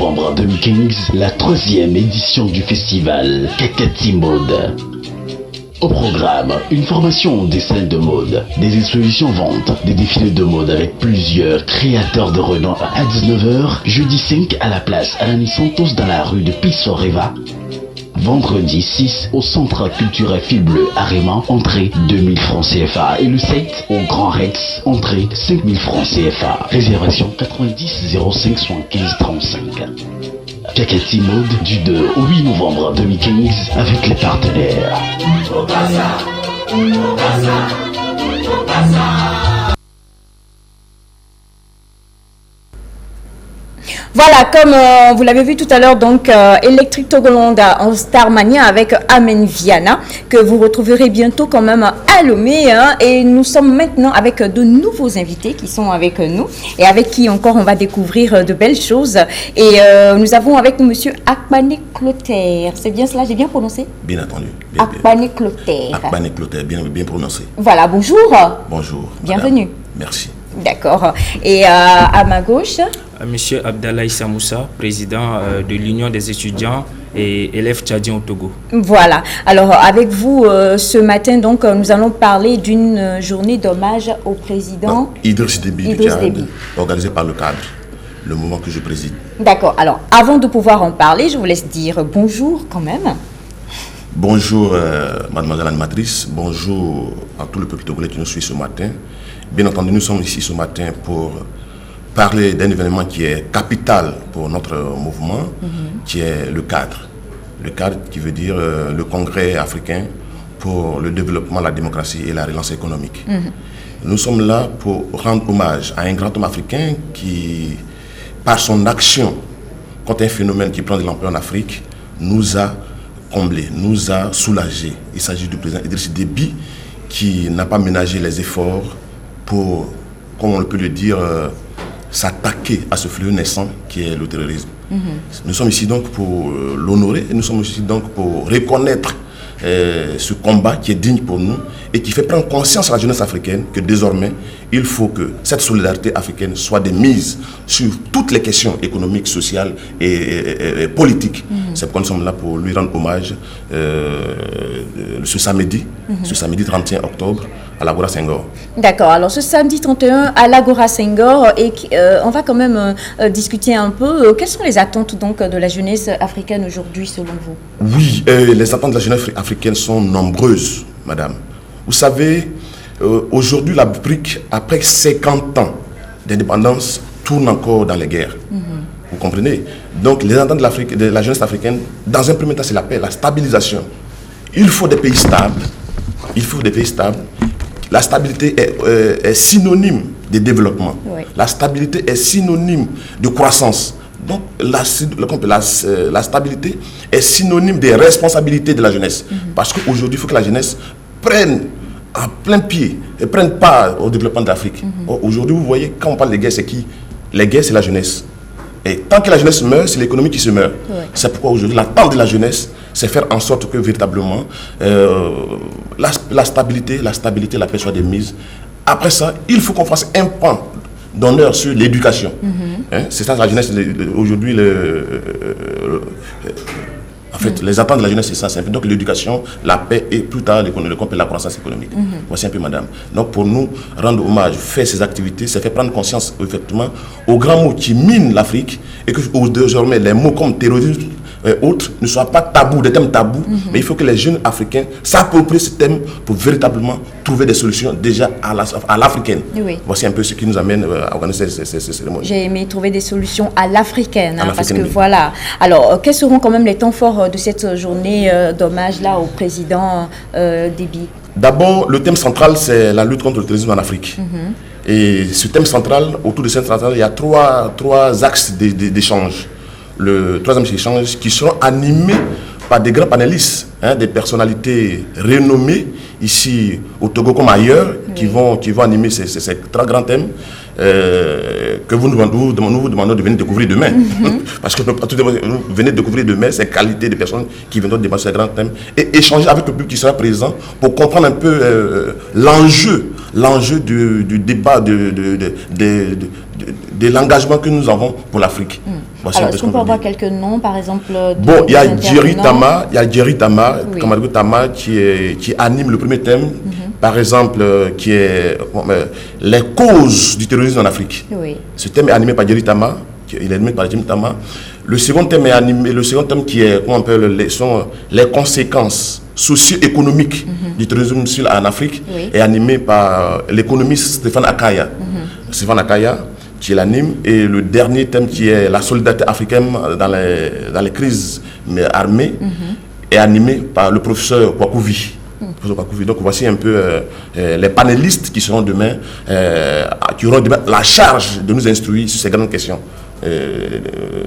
novembre 2015, la 3e édition du festival Kakati Mode. Au programme, une formation en dessin de mode, des expositions ventes, des défilés de mode avec plusieurs créateurs de renom à 19h, jeudi 5 à la place Alain Santos dans la rue de Pissoreva. Vendredi 6 au centre culturel Fil Bleu à Raymond, entrée 2000 francs CFA. Et le 7 au Grand Rex, entrée 5000 francs CFA. Réservation 90 05 75 35. Kakati Mode du 2 au 8 novembre 2015 avec les partenaires. Voilà, comme vous l'avez vu tout à l'heure, donc Electric Togolanda en Starmania avec Amen Viana, que vous retrouverez bientôt quand même à Lomé. Et nous sommes maintenant avec de nouveaux invités qui sont avec nous et avec qui encore on va découvrir de belles choses. Et nous avons avec nous Monsieur Akbane Clotaire. C'est bien cela, j'ai bien prononcé? Bien entendu. Akbane Clotaire. Akbane Clotaire, bien prononcé. Voilà, bonjour. Bonjour. Bienvenue. Madame. Merci. D'accord. Et à ma gauche, Monsieur Abdallah Issa Moussa, président de l'Union des étudiants et élèves tchadiens au Togo. Voilà. Alors, avec vous, ce matin, donc, nous allons parler d'une journée d'hommage au président Idriss Déby du Tchad, organisée par le cadre, le mouvement que je préside. D'accord. Alors, avant de pouvoir en parler, je vous laisse dire bonjour quand même. Bonjour, mademoiselle animatrice. Bonjour à tout le peuple togolais qui nous suit ce matin. Bien entendu, nous sommes ici ce matin pour parler d'un événement qui est capital pour notre mouvement, qui est le cadre. Le cadre qui veut dire le Congrès africain pour le développement, la démocratie et la relance économique. Nous sommes là pour rendre hommage à un grand homme africain qui, par son action contre un phénomène qui prend de l'ampleur en Afrique, nous a comblés, nous a soulagés. Il s'agit du président Idriss Déby qui n'a pas ménagé les efforts pour, comme on peut le dire, s'attaquer à ce fléau naissant qui est le terrorisme. Nous sommes ici donc pour l'honorer, et nous sommes ici donc pour reconnaître ce combat qui est digne pour nous et qui fait prendre conscience à la jeunesse africaine que désormais, il faut que cette solidarité africaine soit de mise sur toutes les questions économiques, sociales et politiques. C'est pourquoi nous sommes là pour lui rendre hommage ce samedi 31 octobre, à l'Agora Senghor. D'accord. Alors, ce samedi 31 à l'Agora Senghor, et on va quand même discuter un peu. Quelles sont les attentes donc de la jeunesse africaine aujourd'hui, selon vous? Oui, les attentes de la jeunesse africaine sont nombreuses, madame. Vous savez, aujourd'hui, l'Afrique, après 50 ans d'indépendance, tourne encore dans les guerres. Vous comprenez? Donc, les attentes de la jeunesse africaine, dans un premier temps, c'est la paix, la stabilisation. Il faut des pays stables. Il faut des pays stables. La stabilité est synonyme de développement. Oui. La stabilité est synonyme de croissance. Donc, la stabilité est synonyme des responsabilités de la jeunesse. Parce qu'aujourd'hui, il faut que la jeunesse prenne à plein pied et prenne part au développement de l'Afrique. Aujourd'hui, vous voyez, quand on parle de guerre, c'est qui? Les guerres, c'est la jeunesse. Et tant que la jeunesse meurt, c'est l'économie qui se meurt. Oui. C'est pourquoi aujourd'hui, l'attente de la jeunesse, c'est faire en sorte que véritablement la stabilité, la paix soit de mise. Après ça, il faut qu'on fasse un pan d'honneur sur l'éducation. C'est ça la jeunesse aujourd'hui. En fait, les attentes de la jeunesse, c'est ça. Donc l'éducation, la paix et plus tard la croissance économique. Voici un peu, madame. Donc pour nous, rendre hommage, faire ces activités, c'est faire prendre conscience effectivement aux grands mots qui minent l'Afrique et que désormais les mots comme terrorisme et autres ne soient pas tabous, des thèmes tabous, mais il faut que les jeunes africains s'approprient ce thème pour véritablement trouver des solutions déjà à l'africaine. Oui. Voici un peu ce qui nous amène à organiser ces cérémonies. J'ai aimé trouver des solutions à l'africaine, parce que voilà. Alors, quels seront quand même les temps forts de cette journée d'hommage là au président Déby? D'abord, le thème central, c'est la lutte contre le terrorisme en Afrique. Et ce thème central, autour de ce thème central, il y a trois axes d'échange. Le troisième échange qui seront animés par des grands panélistes, des personnalités renommées ici au Togo comme ailleurs, qui vont animer ces trois grands thèmes que nous vous demandons de venir découvrir demain. Parce que vous venez découvrir demain ces qualités de personnes qui viendront débattre ces grands thèmes et échanger avec le public qui sera présent pour comprendre un peu l'enjeu du débat, de l'engagement que nous avons pour l'Afrique. Voici Alors, est-ce qu'on peut avoir quelques noms, par exemple? Bon, il y a Jerry Tama, Oui. Kamadou Tama qui anime le premier thème, par exemple, qui est les causes du terrorisme en Afrique. Oui. Ce thème est animé par Jerry Tama, il est animé par Jerry Tama. Le second thème est animé, le second thème qui est, comment on appelle, sont les conséquences socio-économiques du terrorisme en Afrique, Oui. est animé par l'économiste Stéphane Akaya. Stéphane Akaya qui l'anime, et le dernier thème qui est la solidarité africaine dans les crises armées est animé par le professeur Kwakouvi. Donc voici un peu les panélistes qui seront demain, qui auront demain la charge de nous instruire sur ces grandes questions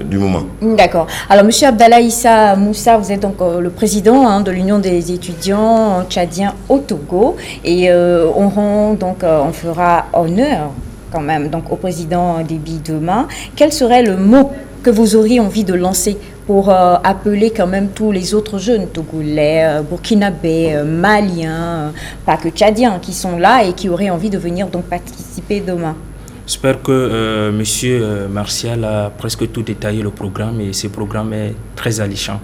du moment. D'accord. Alors, M. Abdallah Issa Moussa, vous êtes donc le président de l'Union des étudiants tchadiens au Togo, et on fera honneur quand même donc au président Déby demain. Quel serait le mot que vous auriez envie de lancer pour appeler quand même tous les autres jeunes togolais, burkinabés, maliens, pas que tchadiens, qui sont là et qui auraient envie de venir donc participer demain? J'espère que Monsieur Martial a presque tout détaillé le programme, et ce programme est très alléchant.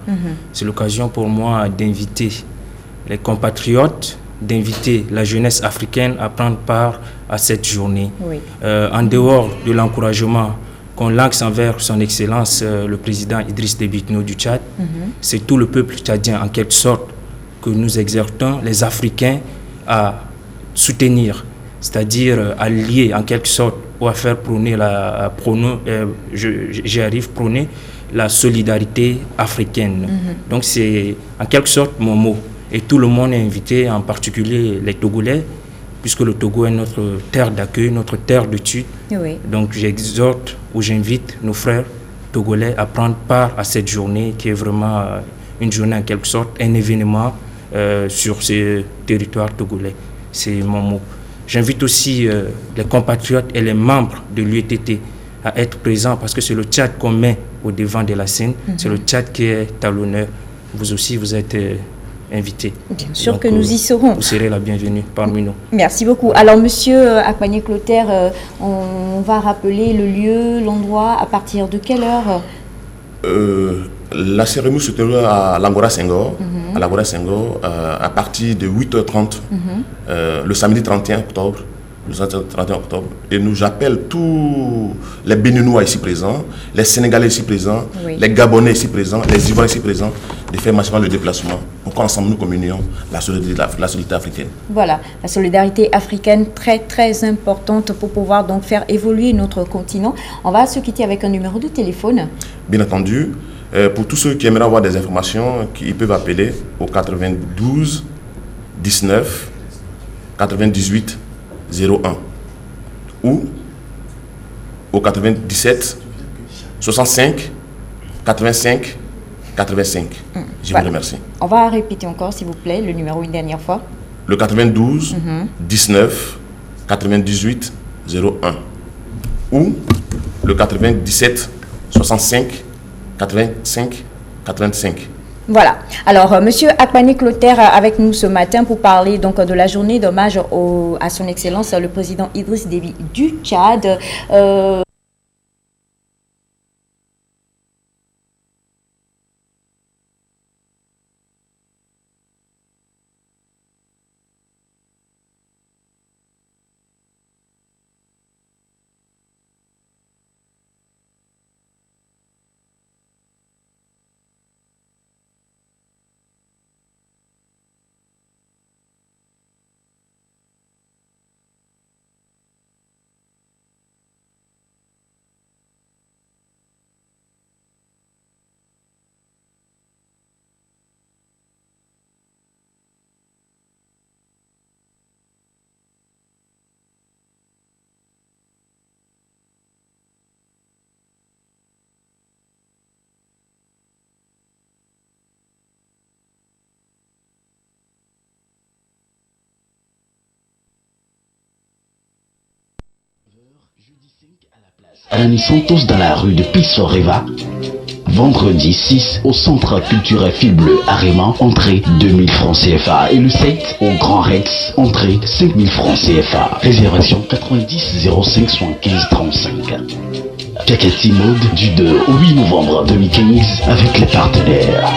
C'est l'occasion pour moi d'inviter les compatriotes, d'inviter la jeunesse africaine à prendre part à cette journée. Oui. En dehors de l'encouragement qu'on lance envers son Excellence le président Idriss Déby Itno du Tchad, c'est tout le peuple tchadien en quelque sorte que nous exhortons les Africains à soutenir, c'est-à-dire à lier en quelque sorte ou à faire prôner prôner la solidarité africaine. Donc c'est en quelque sorte mon mot. Et tout le monde est invité, en particulier les Togolais, puisque le Togo est notre terre d'accueil, notre terre d'étude. Oui. Donc j'exhorte ou j'invite nos frères togolais à prendre part à cette journée qui est vraiment une journée en quelque sorte, un événement sur ce territoire togolais. C'est mon mot. J'invite aussi les compatriotes et les membres de l'UETT à être présents, parce que c'est le Tchad qu'on met au devant de la scène. C'est le Tchad qui est à l'honneur. Vous aussi, vous êtes invités. Bien sûr. Donc, que nous y serons. Vous serez la bienvenue parmi nous. Merci beaucoup. Alors, Monsieur Akpanyé-Clotaire, on va rappeler le lieu, l'endroit, à partir de quelle heure? La cérémonie se tiendra à l'Angora Senghor, à partir de 8h30, le samedi 31 octobre. Et j'appelle tous les Béninois ici présents, les Sénégalais ici présents, Oui. les Gabonais ici présents, les Ivoiriens ici présents, de faire massivement le déplacement pour qu'ensemble nous communions la solidarité africaine. Voilà, la solidarité africaine très très importante pour pouvoir donc faire évoluer notre continent. On va se quitter avec un numéro de téléphone. Bien entendu, pour tous ceux qui aimeraient avoir des informations, ils peuvent appeler au 92 19 98 01 ou au 97 65 85 85. Je vous remercie. On va répéter encore, s'il vous plaît, le numéro une dernière fois. Le 92 19 98 01 ou le 97 65 85 85. Voilà. Alors, Monsieur Akpanyé-Clotaire avec nous ce matin pour parler donc de la journée d'hommage à son Excellence le président Idriss Déby du Tchad. Rani Santos dans la rue de Pissoreva. Vendredi 6 au centre culturel Fil Bleu à Raymond, entrée 2000 francs CFA. Et le 7 au Grand Rex, entrée 5000 francs CFA. Réservation 90 05 75 35. Kakati Mode du 2 au 8 novembre 2015 avec les partenaires.